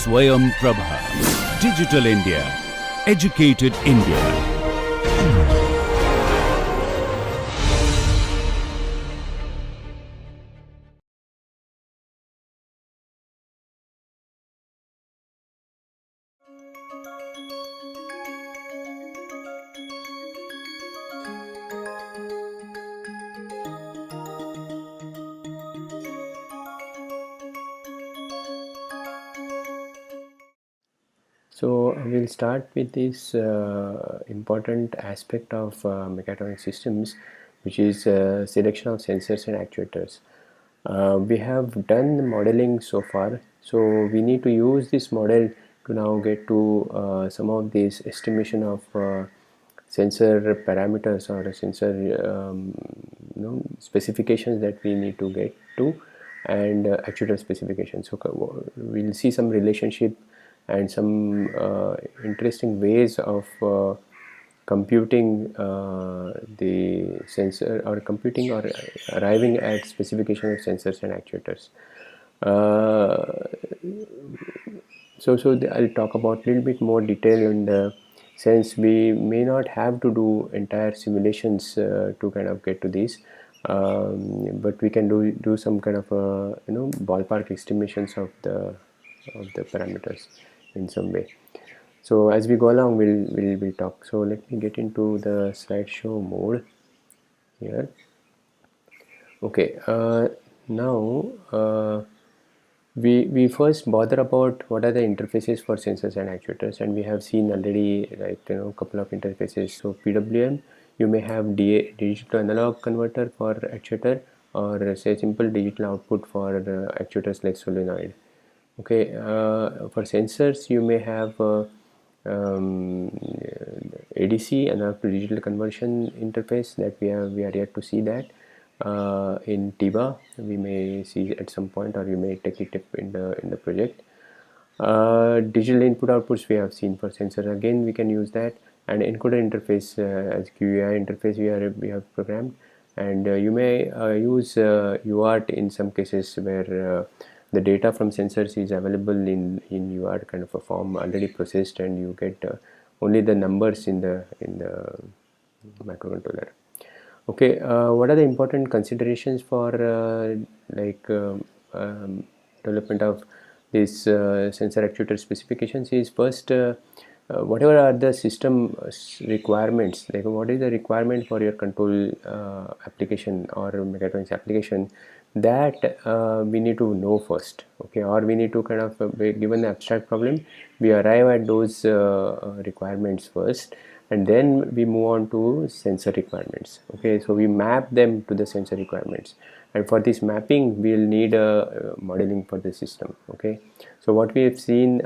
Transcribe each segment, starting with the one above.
Swayam Prabha. Digital India. Educated India. So we'll start with this important aspect of mechatronic systems, which is selection of sensors and actuators. We have done the modeling so far, so we need to use this model to now get to some of these estimation of sensor parameters or sensor specifications that we need to get to, and actuator specifications. So we'll see some relationship and some interesting ways of computing the sensor, or computing or arriving at specification of sensors and actuators. I'll talk about a little bit more detail in the sense we may not have to do entire simulations to kind of get to these, but we can do some kind of ballpark estimations of the parameters in some way. So as we go along, we'll talk. So let me get into the slideshow mode here. Okay, now we first bother about what are the interfaces for sensors and actuators, and we have seen already, like, a couple of interfaces. So PWM, you may have digital to analog converter for actuator, or say simple digital output for actuators like solenoid. Okay, for sensors you may have ADC, analog to digital conversion interface, that we are yet to see that. In TIBA we may see at some point, or you may take it in the project. Digital input outputs we have seen for sensor, again we can use that. And encoder interface, as QAI interface we have programmed, and you may use UART in some cases where the data from sensors is available in UART kind of a form, already processed, and you get only the numbers in the microcontroller. Okay, what are the important considerations for development of this sensor actuator specifications is first, whatever are the system requirements, like what is the requirement for your control application or mechatronics application, that we need to know first. Okay, or we need to kind of given the abstract problem, we arrive at those requirements first, and then we move on to sensor requirements. Okay, so we map them to the sensor requirements, and for this mapping we'll need a modeling for the system. Okay, so what we have seen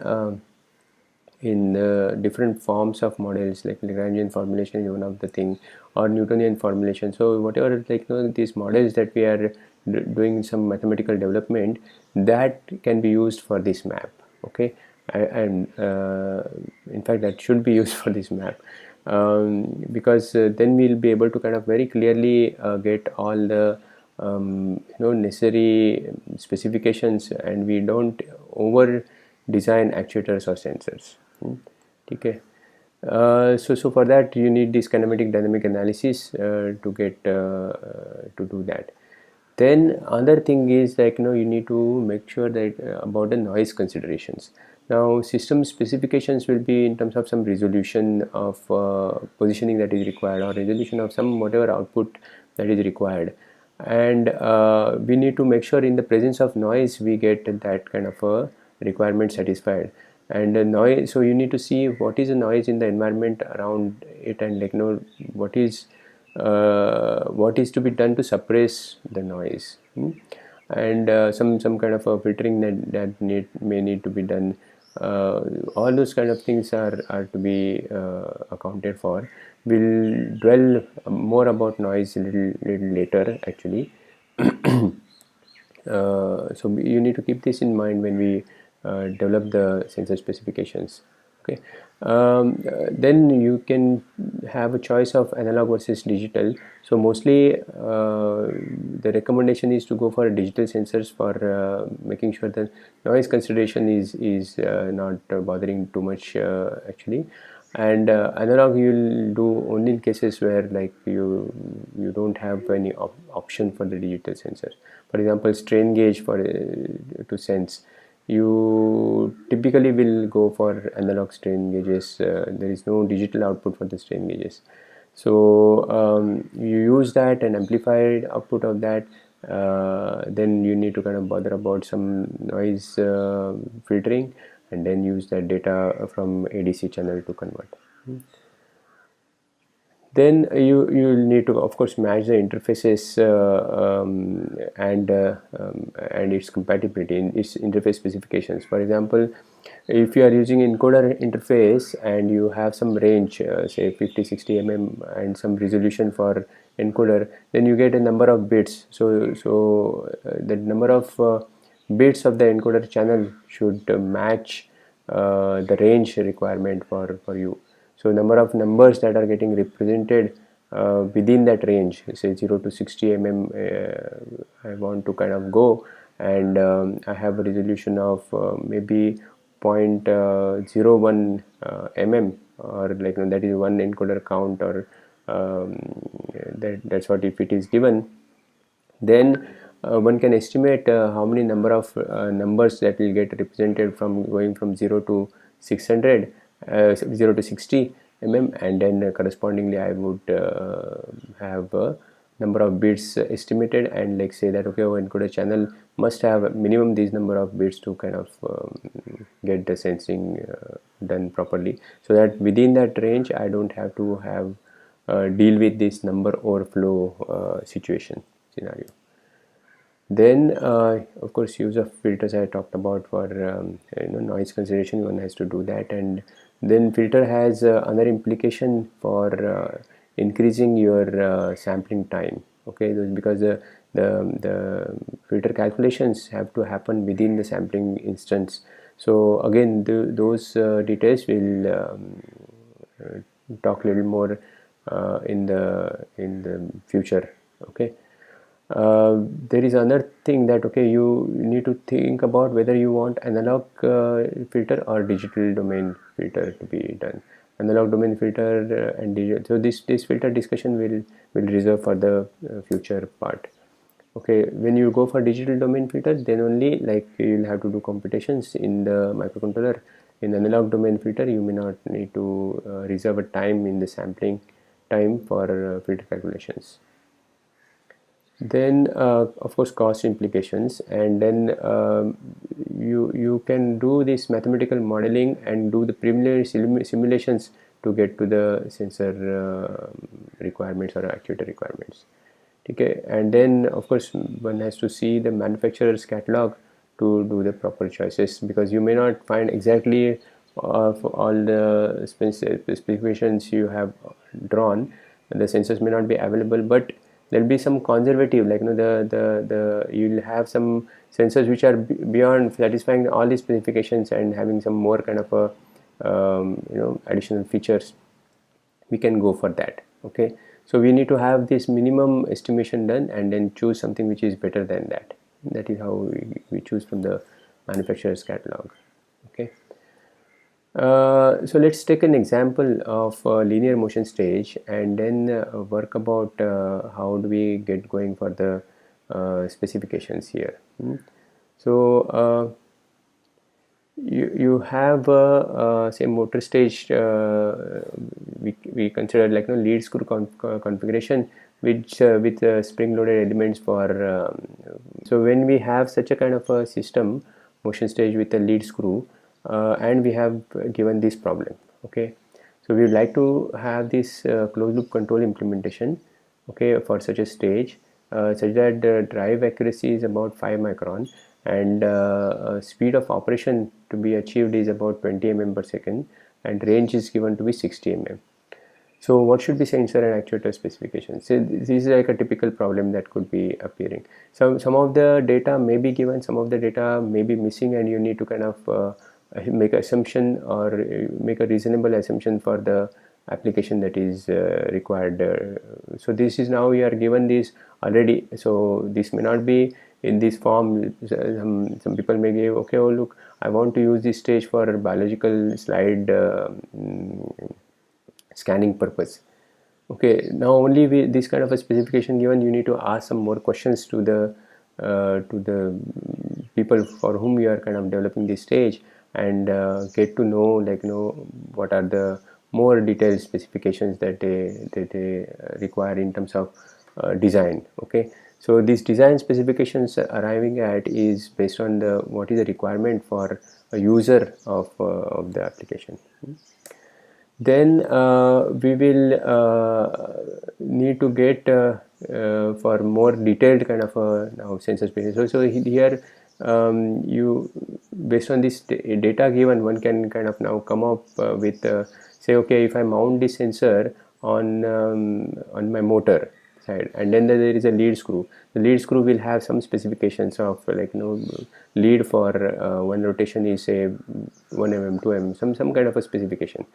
in different forms of models, like Lagrangian formulation is one of the thing, or Newtonian formulation. So whatever, like, these models that we are doing some mathematical development, that can be used for this map. Okay, and in fact that should be used for this map, because then we'll be able to kind of very clearly get all the necessary specifications, and we don't over design actuators or sensors. Okay, so for that you need this kinematic dynamic analysis to get to do that. Then another thing is, like, you need to make sure that about the noise considerations. Now system specifications will be in terms of some resolution of positioning that is required, or resolution of some whatever output that is required, and we need to make sure in the presence of noise we get that kind of a requirement satisfied. And noise, so you need to see what is the noise in the environment around it, and, like, what is to be done to suppress the noise, and some kind of a filtering that may need to be done. All those kind of things are to be accounted for. We'll dwell more about noise a little later, actually. So you need to keep this in mind when we develop the sensor specifications. Okay. Then you can have a choice of analog versus digital. So mostly the recommendation is to go for digital sensors for making sure that noise consideration is not bothering too much actually. And analog you'll do only in cases where like you don't have any option for the digital sensor. For example, strain gauge for to sense, you typically will go for analog strain gauges. There is no digital output for the strain gauges. So you use that and amplified output of that, then you need to kind of bother about some noise filtering, and then use that data from ADC channel to convert. Then you need to of course match the interfaces and its compatibility in its interface specifications. For example, if you are using encoder interface and you have some range, say 50-60 mm, and some resolution for encoder, then you get a number of bits. So the number of bits of the encoder channel should match the range requirement for you. So number of numbers that are getting represented within that range, say 0 to 60 mm, I want to kind of go, and I have a resolution of maybe 0.01 mm, or like that is one encoder count, or that's what if it is given. Then one can estimate how many number of numbers that will get represented from going from 0 to 600, 0 to 60 mm, and then correspondingly I would have a number of bits estimated, and like say that okay, our encoder channel must have minimum these number of bits to kind of get the sensing done properly, so that within that range I don't have to have deal with this number overflow situation scenario. Then of course use of filters I talked about for noise consideration. One has to do that, and then filter has another implication for increasing your sampling time. Okay, because the filter calculations have to happen within the sampling instance. So again, those details will talk a little more in the future. Okay. There is another thing that okay, you need to think about whether you want analog filter or digital domain filter to be done. Analog domain filter and digital. So this filter discussion will reserve for the future part. Okay, when you go for digital domain filter, then only like you'll have to do computations in the microcontroller. In analog domain filter, you may not need to reserve a time in the sampling time for filter calculations. Then of course cost implications, and then you can do this mathematical modeling and do the preliminary simulations to get to the sensor requirements or actuator requirements. Okay, and then of course one has to see the manufacturer's catalog to do the proper choices, because you may not find exactly for all the specifications you have drawn. The sensors may not be available, but there'll be some conservative, like you'll have some sensors which are beyond satisfying all these specifications and having some more kind of a additional features. We can go for that. Okay, so we need to have this minimum estimation done and then choose something which is better than that. That is how we choose from the manufacturer's catalog. Okay. So let's take an example of a linear motion stage, and then work about how do we get going for the specifications here. So you have say motor stage, we consider like lead screw configuration which with spring loaded elements for so when we have such a kind of a system, motion stage with a lead screw, and we have given this problem. Okay, so we would like to have this closed loop control implementation, okay, for such a stage, such that the drive accuracy is about 5 micron, and speed of operation to be achieved is about 20 mm per second, and range is given to be 60 mm. So what should be sensor and actuator specifications? So this is like a typical problem that could be appearing. So some of the data may be given, some of the data may be missing, and you need to kind of make assumption or make a reasonable assumption for the application that is required. So this is now we are given this already, so this may not be in this form. Some people may give, okay, oh look, I want to use this stage for biological slide scanning purpose. Okay, now only with this kind of a specification given, you need to ask some more questions to the people for whom you are kind of developing this stage, and get to know, like, what are the more detailed specifications that they require in terms of design. Okay, so these design specifications arriving at is based on the what is the requirement for a user of the application. Then we will need to get for more detailed kind of now sensor spaces. So here you, based on this data given, one can kind of now come up with say, okay, if I mount this sensor on my motor side, and then there is a lead screw. The lead screw will have some specifications of, like, lead for one rotation is say 1 mm, 2 mm, some kind of a specification.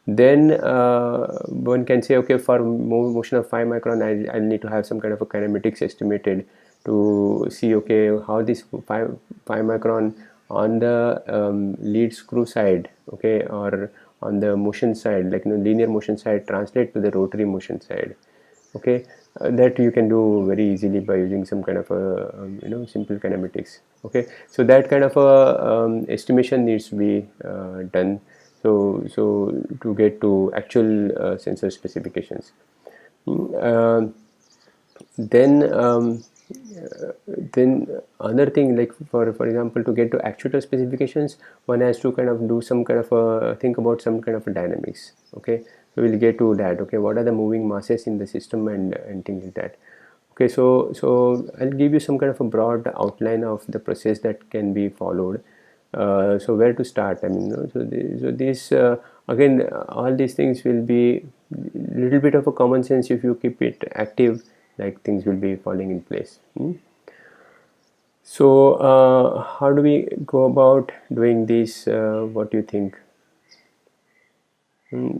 Then one can say, okay, for motion of 5 micron, I need to have some kind of a kinematics estimated to see, okay, how this 5 micron on the lead screw side, okay, or on the motion side, like linear motion side, translate to the rotary motion side. Okay, that you can do very easily by using some kind of a simple kinematics. Okay, so that kind of a estimation needs to be done. So to get to actual sensor specifications. Then other thing, like for example, to get to actuator specifications, one has to kind of do some kind of think about some kind of a dynamics. Okay, so we'll get to that. Okay, what are the moving masses in the system and things like that. Okay, so I'll give you some kind of a broad outline of the process that can be followed. So where to start? I mean, so this again, all these things will be little bit of a common sense. If you keep it active, like, things will be falling in place. So how do we go about doing this? What do you think?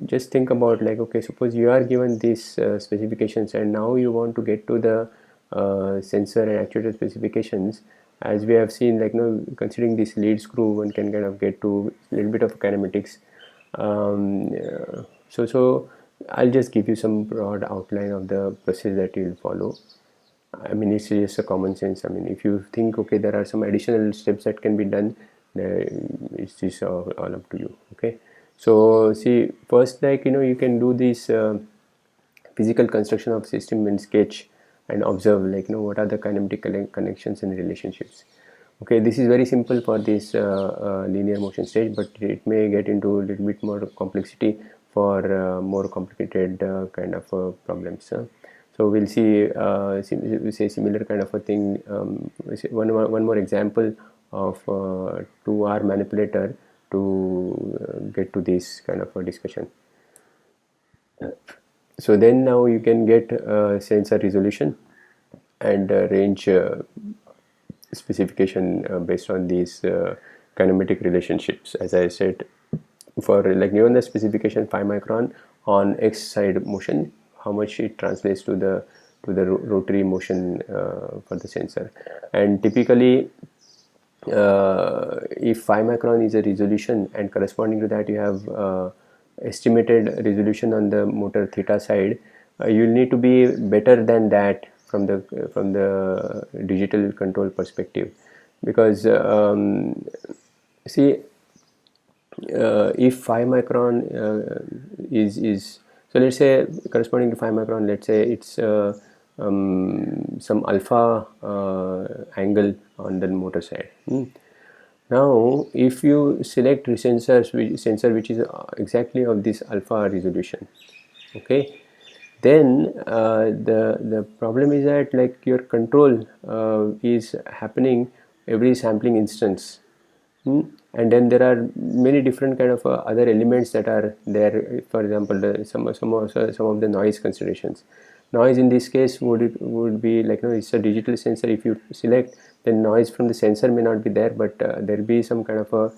Just think about, like, okay, suppose you are given these specifications, and now you want to get to the sensor and actuator specifications. As we have seen, like, considering this lead screw, one can kind of get to a little bit of kinematics. So I'll just give you some broad outline of the process that you'll follow. I mean, it's just a common sense. I mean, if you think, okay, there are some additional steps that can be done, it's just all up to you. Okay, so see, first, like, you can do this physical construction of system in sketch and observe, like, what are the kinematic connections and relationships. Okay, this is very simple for this linear motion stage, but it may get into a little bit more complexity for more complicated kind of problems. So we'll see say similar kind of a thing. One more example of 2R manipulator to get to this kind of a discussion. So then now you can get sensor resolution and range specification based on these kinematic relationships. As I said, for, like, given the specification 5 micron on X side motion, how much it translates to the rotary motion for the sensor. And typically if 5 micron is a resolution, and corresponding to that you have estimated resolution on the motor theta side, you'll need to be better than that from the digital control perspective, because see, if 5 micron is so, let's say corresponding to 5 micron, let's say it's some alpha angle on the motor side. Now if you select sensor which is exactly of this alpha resolution, okay, then the problem is that, like, your control is happening every sampling instance. And then there are many different kind of other elements that are there. For example, some of the noise considerations. Noise in this case would be like, it's a digital sensor. If you select, then noise from the sensor may not be there, but there will be some kind of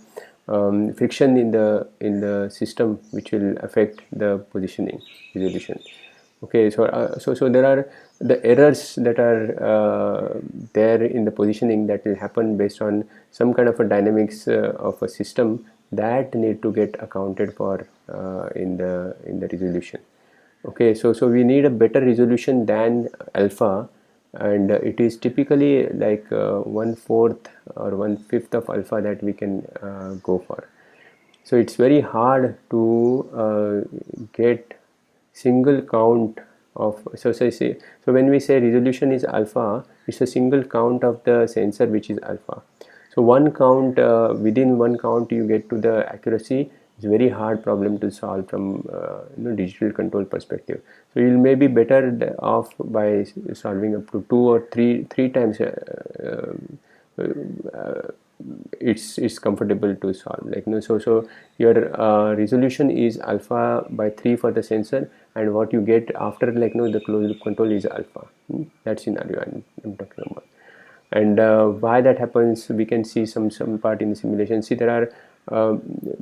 friction in the system which will affect the positioning resolution. Okay, so there are the errors that are there in the positioning that will happen based on some kind of a dynamics of a system that need to get accounted for in the resolution. Okay, so we need a better resolution than alpha, and it is typically like 1/4 or 1/5 of alpha that we can go for. So it's very hard to get single count of, so when we say resolution is alpha, it's a single count of the sensor which is alpha. So one count, within one count you get to the accuracy. It's a very hard problem to solve from digital control perspective. So you'll maybe better off by solving up to 2 or 3 times. It's comfortable to solve, like so your resolution is alpha by 3 for the sensor, and what you get after, like the closed loop control is alpha. That scenario I'm talking about. And why that happens, we can see some part in the simulation. See, there are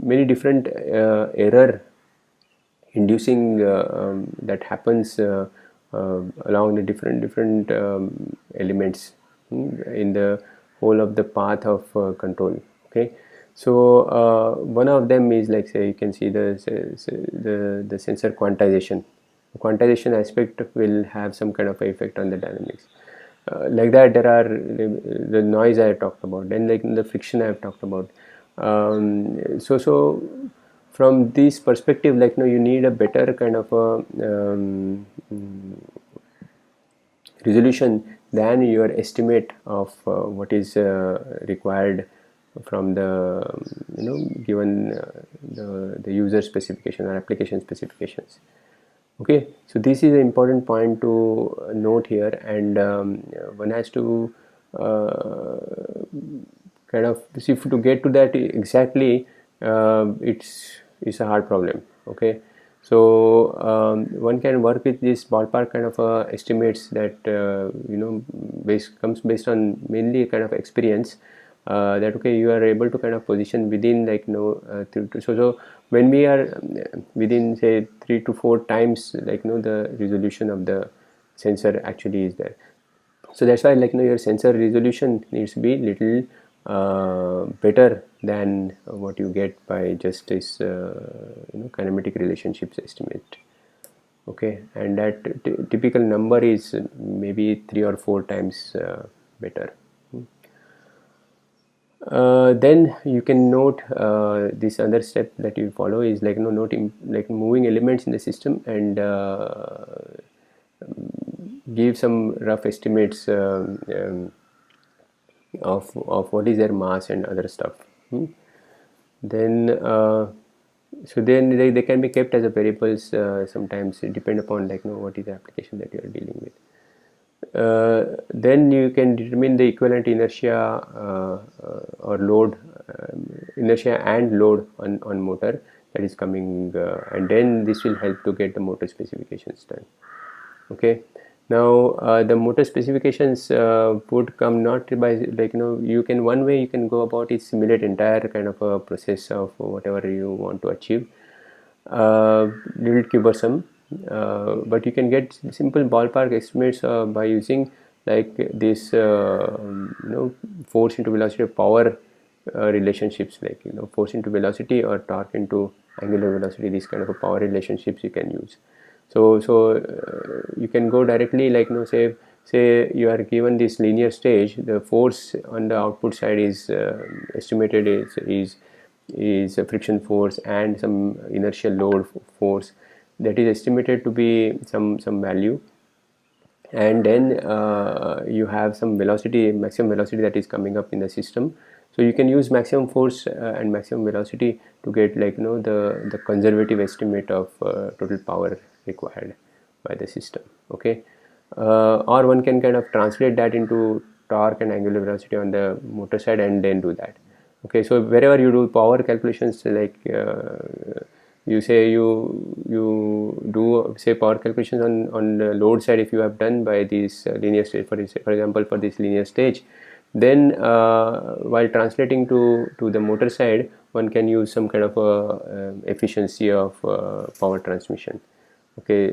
many different error inducing that happens along the different elements in the whole of the path of control. Okay, so one of them is, like, say, you can see the sensor quantization. The quantization aspect will have some kind of effect on the dynamics. Like that, there are the noise I have talked about, then like the friction I have talked about. So from this perspective, like you need a better kind of a resolution than your estimate of what is required from the given the user specification or application specifications. Okay, so this is an important point to note here, and one has to kind of see, to get to that exactly. It's a hard problem. Okay, so one can work with this ballpark kind of estimates that comes based on mainly kind of experience. That okay, you are able to kind of position within, like so when we are within, say, 3 to 4 times, like the resolution of the sensor actually is there. So that's why, like your sensor resolution needs to be little better than what you get by just this kinematic relationships estimate. Okay, and that typical number is maybe 3 or 4 times better. Then you can note this other step that you follow is like noting, like moving elements in the system, and give some rough estimates of what is their mass and other stuff. Then so then they can be kept as a variables. Sometimes it depend upon, like what is the application that you are dealing with. Then you can determine the equivalent inertia or load, inertia and load on motor that is coming, and then this will help to get the motor specifications done. Okay, now the motor specifications would come not by, like you can, one way you can go about is simulate entire kind of a process of whatever you want to achieve. Little cumbersome, but you can get simple ballpark estimates by using like this force into velocity of power relationships, like force into velocity or torque into angular velocity. These kind of a power relationships you can use. So you can go directly, like say you are given this linear stage, the force on the output side is estimated is a friction force and some inertial load force that is estimated to be some value, and then you have some velocity, maximum velocity that is coming up in the system. So you can use maximum force and maximum velocity to get, like the conservative estimate of total power required by the system. Okay, or one can kind of translate that into torque and angular velocity on the motor side and then do that. Okay, so wherever you do power calculations, like you say you do, say, power calculations on the load side, if you have done by this linear stage, for example, for this linear stage, then while translating to the motor side, one can use some kind of efficiency of power transmission. Okay,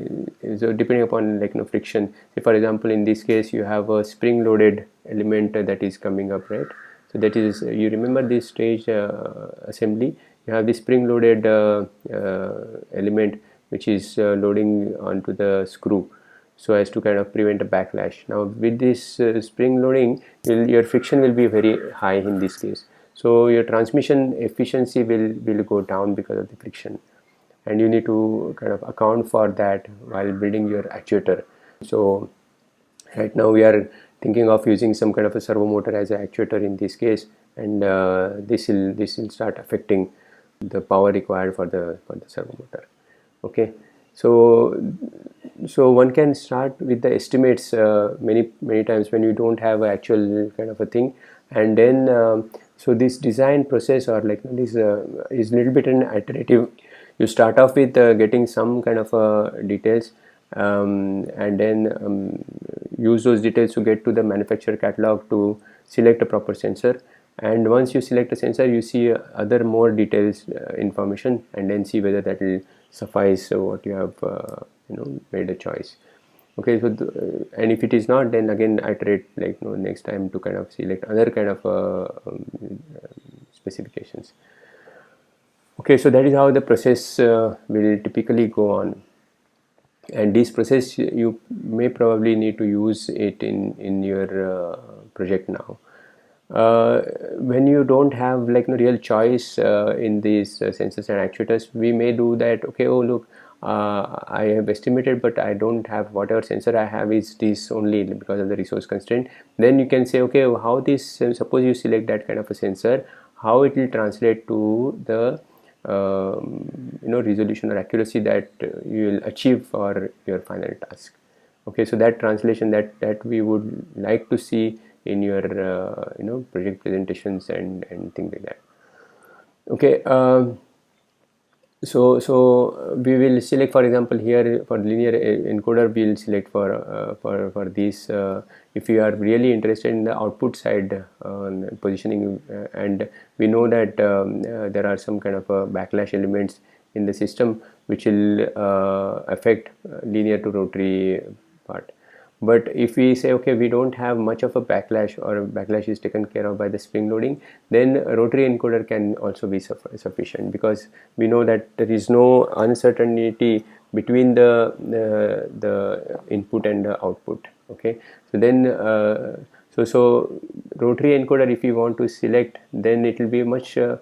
so depending upon friction. Say for example, in this case you have a spring loaded element that is coming up, right? So that is, you remember this stage assembly, you have this spring loaded element which is loading onto the screw, so as to kind of prevent a backlash. Now with this spring loading, your friction will be very high in this case, so your transmission efficiency will go down because of the friction, and you need to kind of account for that while building your actuator. So right now we are thinking of using some kind of a servo motor as an actuator in this case, and this will start affecting the power required for the servo motor. Okay, so one can start with the estimates many times when you don't have an actual kind of a thing, and then so this design process, or this is little bit an iterative. You start off with getting some kind of details, and then use those details to get to the manufacturer catalog to select a proper sensor. And once you select a sensor, you see other more details information, and then see whether that will suffice what you have made a choice. Okay, so and if it is not, then again iterate next time to kind of select other kind of specifications. Okay, so that is how the process will typically go on, and this process you may probably need to use it in your project now. When you don't have no real choice in these sensors and actuators, we may do that. Okay, oh look, I have estimated, but I don't have, whatever sensor I have is this only because of the resource constraint. Then you can say, okay, how this, suppose you select that kind of a sensor, how it will translate to the resolution or accuracy that you will achieve for your final task. Okay, so that translation that we would like to see in your project presentations and things like that. Okay, so we will select, for example, here for linear encoder we will select for this. If you are really interested in the output side positioning, and we know that there are some kind of backlash elements in the system which will affect linear to rotary part. But if we say, okay, we don't have much of a backlash, or a backlash is taken care of by the spring loading, then rotary encoder can also be sufficient, because we know that there is no uncertainty between the input and the output. Okay, so then so rotary encoder, if you want to select, then it will be much what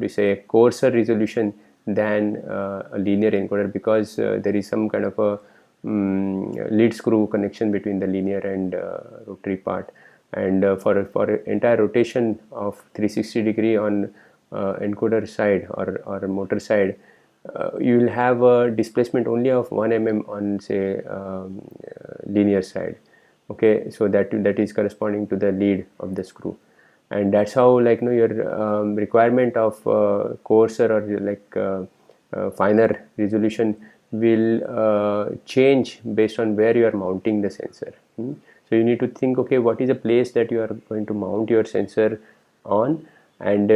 do you say, coarser resolution than a linear encoder, because there is some kind of a lead screw connection between the linear and rotary part, and for entire rotation of 360 degree on encoder side or motor side, you will have a displacement only of 1 mm on, say, linear side. Okay, so that is corresponding to the lead of the screw, and that's how your requirement of coarser or finer resolution will change based on where you are mounting the sensor. So you need to think, okay, what is the place that you are going to mount your sensor on, and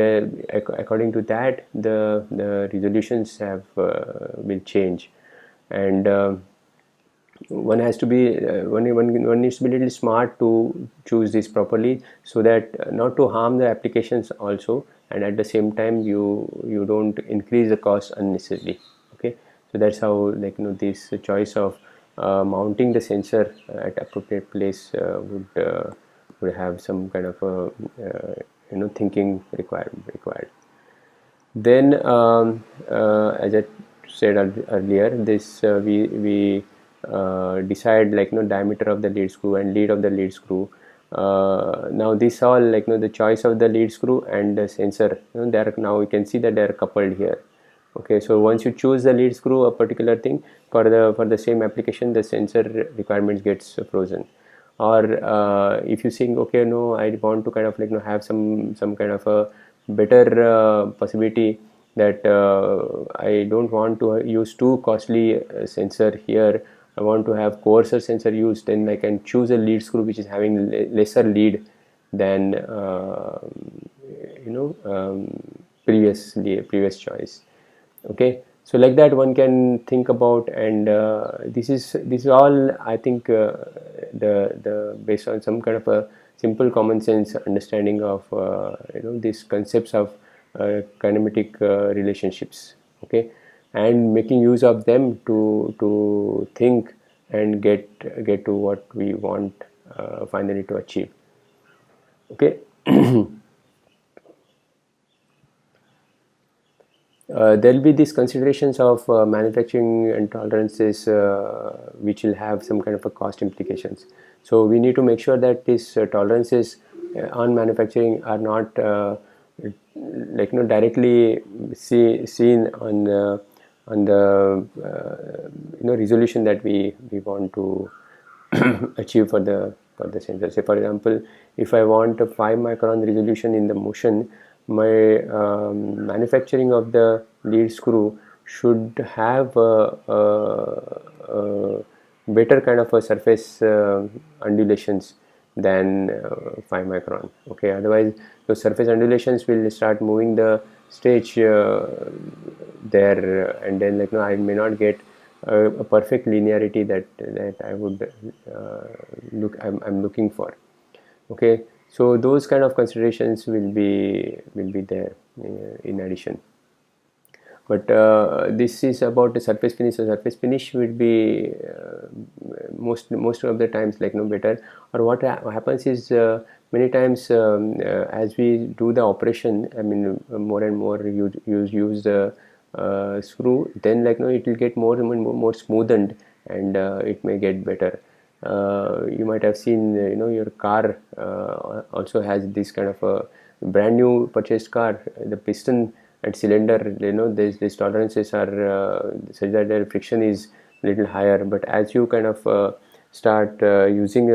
according to that the resolutions have will change, and one has to be one needs to be a little smart to choose this properly, so that not to harm the applications also, and at the same time you don't increase the cost unnecessarily. Okay, so that's how this choice of mounting the sensor at appropriate place would have some kind of thinking required. Then as I said earlier, this we decide diameter of the lead screw and lead of the lead screw. Now this all the choice of the lead screw and the sensor, they are, now you can see that they are coupled here. Okay, so once you choose the lead screw, a particular thing, for the same application, the sensor requirements gets frozen. Or if you think, okay, no, I want to kind of have some kind of a better possibility that I don't want to use too costly sensor here, I want to have coarser sensor used, then I can choose a lead screw which is having lesser lead than previous choice. Okay, so like that one can think about, and this is all, I think, the based on some kind of a simple common sense understanding of these concepts of kinematic relationships. Okay, and making use of them to think and get to what we want finally to achieve. Okay. There will be these considerations of manufacturing and tolerances, which will have some kind of a cost implications. So we need to make sure that these tolerances on manufacturing are not directly seen on the resolution that we want to achieve for the sensor. Say for example, if I want a 5 micron resolution in the motion, my manufacturing of the lead screw should have a better kind of a surface undulations than 5 micron. Okay, otherwise those surface undulations will start moving the stage there, and then I may not get a perfect linearity that I would I'm looking for. Okay, so those kind of considerations will be there in addition. But this is about the surface finish. So surface finish would be most of the times better. Or what happens is many times as we do the operation, I mean more and more use the screw, then it will get more and more smoothened, and it may get better. You might have seen your car also has this kind of a brand new purchased car, the piston and cylinder, these tolerances are such that their friction is little higher, but as you kind of start using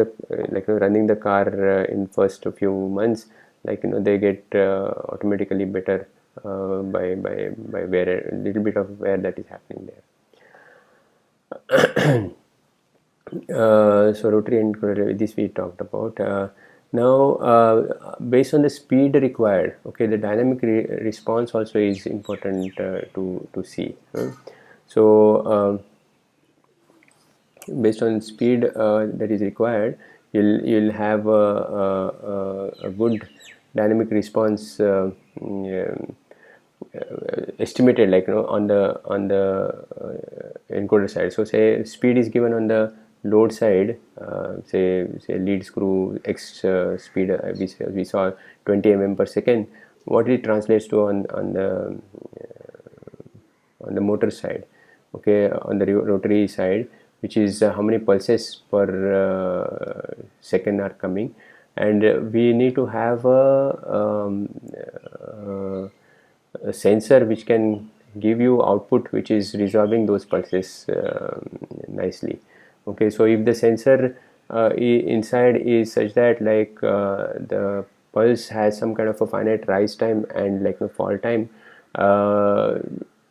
running the car in first few months, they get automatically better by wear, a little bit of wear that is happening there. So rotary and coronary, this we talked about. Now based on the speed required, okay, the dynamic response also is important to see. So based on speed that is required, you'll have a good dynamic response estimated on the encoder side. So say speed is given on the load side, say lead screw X speed, we saw 20 mm per second. What it translates to on the motor side, okay, on the rotary side, which is how many pulses per second are coming, and we need to have a sensor which can give you output which is resolving those pulses nicely. Okay, so if the sensor inside is such that the pulse has some kind of a finite rise time and fall time,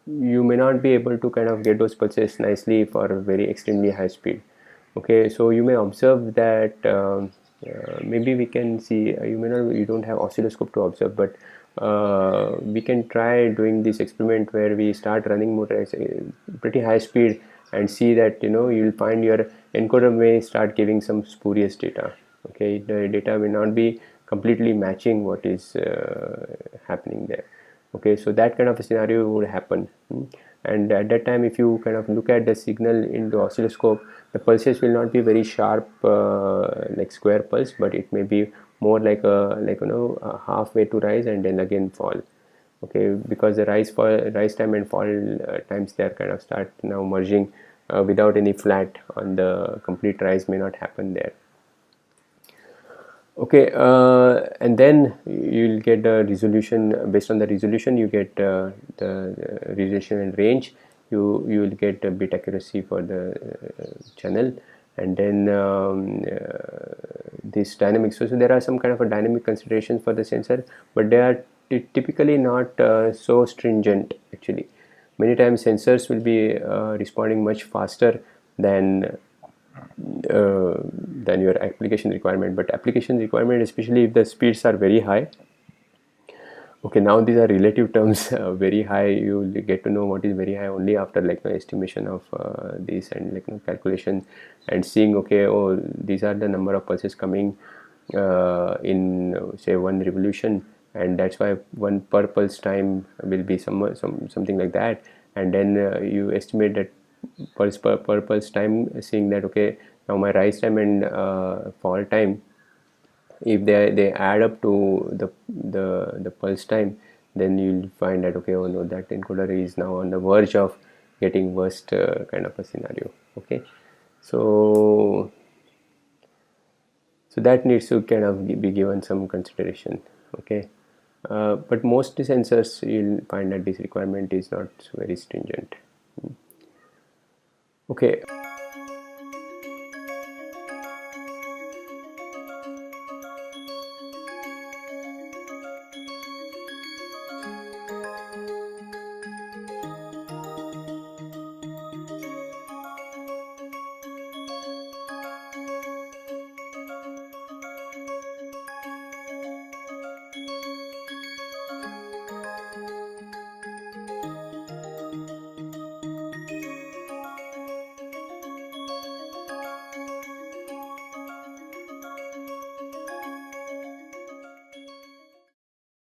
you may not be able to kind of get those pulses nicely for very extremely high speed. Okay, so you may observe that maybe we can see, you don't have oscilloscope to observe, but we can try doing this experiment where we start running motor at pretty high speed and see that you'll find your encoder may start giving some spurious data. Okay, the data may not be completely matching what is happening there. Okay, so that kind of a scenario would happen. And at that time, if you kind of look at the signal in the oscilloscope, the pulses will not be very sharp like square pulse, but it may be more like a halfway to rise and then again fall. Okay, because the rise time and fall times, they are kind of start now merging without any flat on the complete rise may not happen there. Okay, and then you'll get the resolution. Based on the resolution, you get the resolution and range. You will get a bit accuracy for the channel, and then this dynamic. So there are some kind of a dynamic considerations for the sensor, but they are typically not so stringent actually. Many times sensors will be responding much faster than your application requirement. But application requirement, especially if the speeds are very high, Okay, now these are relative terms. Very high, you will get to know what is very high only after like estimation of this and like calculation and seeing, okay, oh, these are the number of pulses coming in say one revolution, and that's why one per pulse time will be something like that. And then you estimate that per pulse time, seeing that, okay, now my rise time and fall time, if they add up to the pulse time, then you'll find that, okay, oh no, that encoder is now on the verge of getting worst kind of a scenario. Okay, so that needs to kind of be given some consideration. Okay, but most sensors, you'll find that this requirement is not very stringent. Okay.